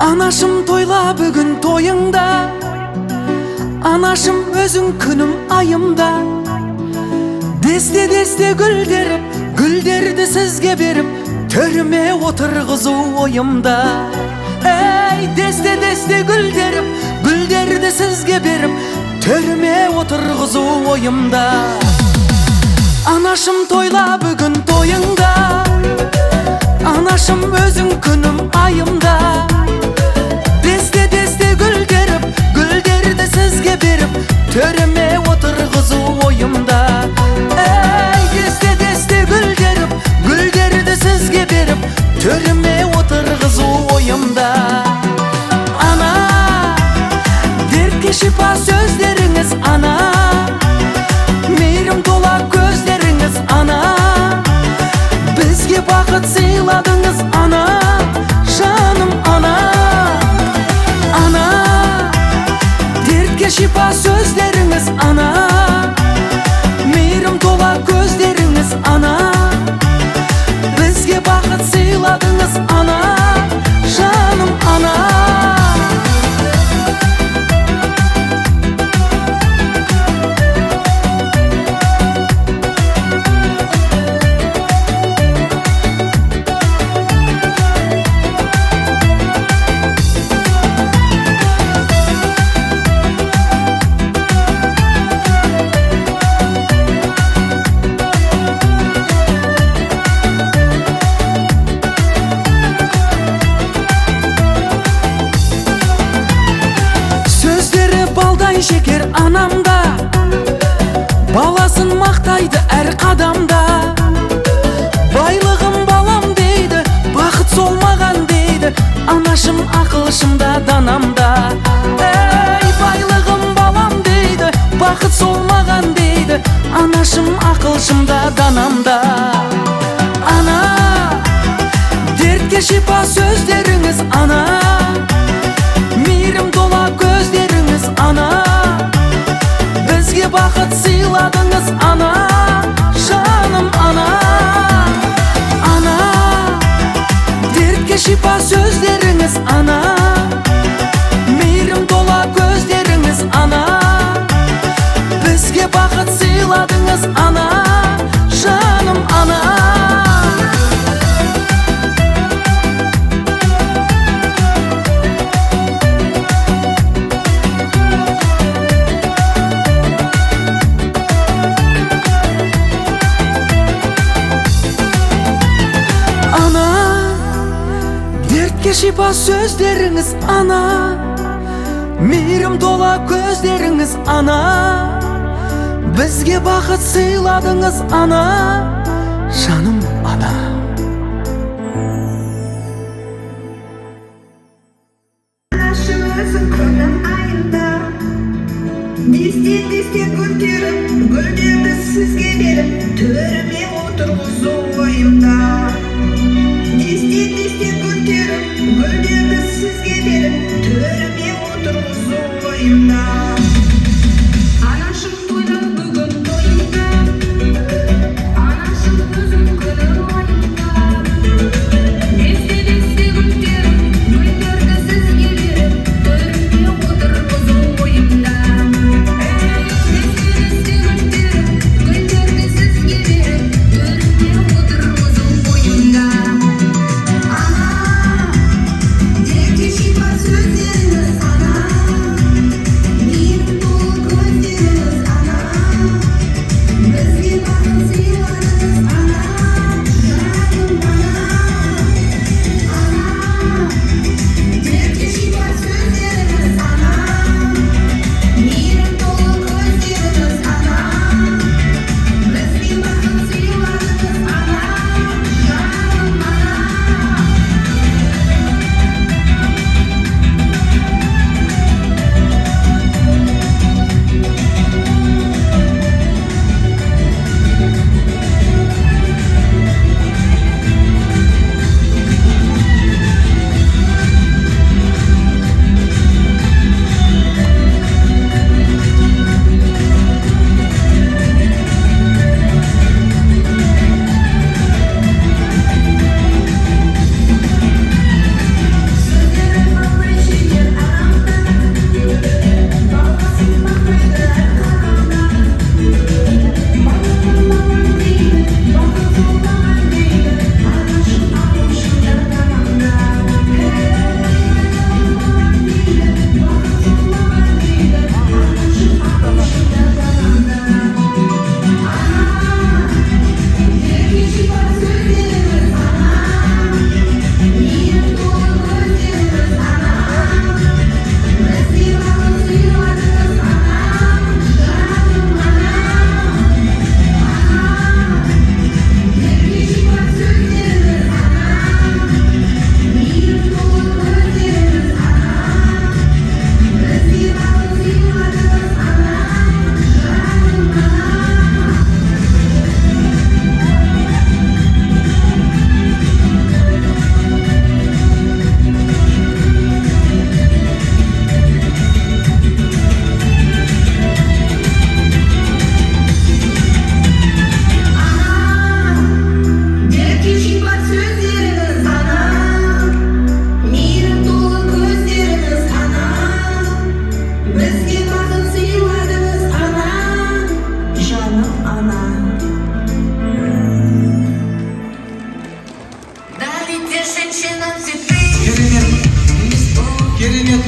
Anашım toyla бүгін тойыңда, Anашым өзің күнім айымда. Десте гүлдеріп, гүлдерді сізге беріп, төріме отырғызу ойымда. Ей, десте гүлдеріп, гүлдерді сізге беріп, төріме отырғызу ойымда. Anашым тойла бүгін тойыңда, Anашым өзің күнім айымда. Десте гүлдеріп, гүлдерді сізге беріп, төріме отырғызу ойымда. Ей, десте гүлдеріп, гүлдерді сізге беріп, төріме отырғызу ойымда. Ана, дертке шипа сөздеріңіз, ана, мейірім тола көздеріңіз, ана, бізге бақыт сыйладыңыз, ана, жаным ана. Ана, дертке шипа сөздеріңіз, ана, мейірім тола көздеріңіз, ана, бізге бақыт сыйладыңыз, ана, жаным ана. Шекер анамда, баласын мақтайды әр қадамда. Байлығым балам дейді, бақыт солмаған дейді, Анашым ақылшымда данамда. Ей, байлығым балам дейді, бақыт солмаған дейді, Анашым ақылшымда данамда. Ана, дертке шипа сөздеріңіз, ана, мейірім тола көздеріңіз, ана, бізге бақыт сыйладыңыз, ана, жаным ана. Ана, дертке шипа сөздеріңіз, ана, мейірім тола көздеріңіз, ана, бізге бақыт сыйладыңыз, ана, жаным ана. Шипа сөздеріңіз, ана, мейірім тола көздеріңіз, ана, бізге бақыт сыйладыңыз, ана, жаным ана. Anашым өзің күнім айында, десте гүлдеріп, гүлдерді сізге беріп, төріме отырғызу ойымда. Десте гүлдеріп, гүлдерді сізге беріп, төріме отырғызу ойымда. Анашым тойла бүгін тойыңда, Анашым өзің күнім айында.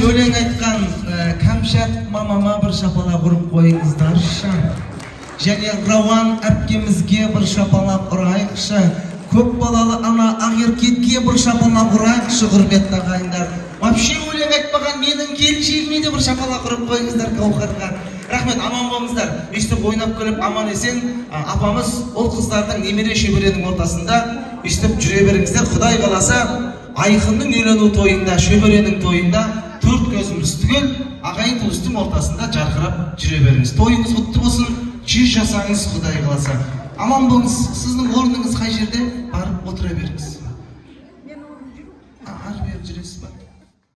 өлең айтқан Кәмшат мамама бір шапалақ ұрып қойыңыздаршы. Және Рауан әпкемізге бір шапалақ ұрайықшы. Көп балалы ана Ақеркетке бір шапалақ ұрайықшы, құрметті ағайындар. Вообще өлең айтпаған менің келіншегіме де бір шапалақ ұрып қойыңыздар Гауһарға. Рахмет, аман болыңыздар. Өйстіп ойнап күліп аман есен апамыз ол қыздардың немере шөберенің ортасында өйстіп жүре беріңіздер. Құдай қаласа Айқынның үйлену тойында, шөберенің тойында төрт көзіміз түгел ағайын туыстың ортасында жарқырап жүре беріңіз. Тойыңыз құтты болсын, 100 жасаңыз Құдай қаласа. Аман болыңыз. Сіздің орныңыз қай жерде? Барып отыра беріңіз. Ары бері жүресіз ба?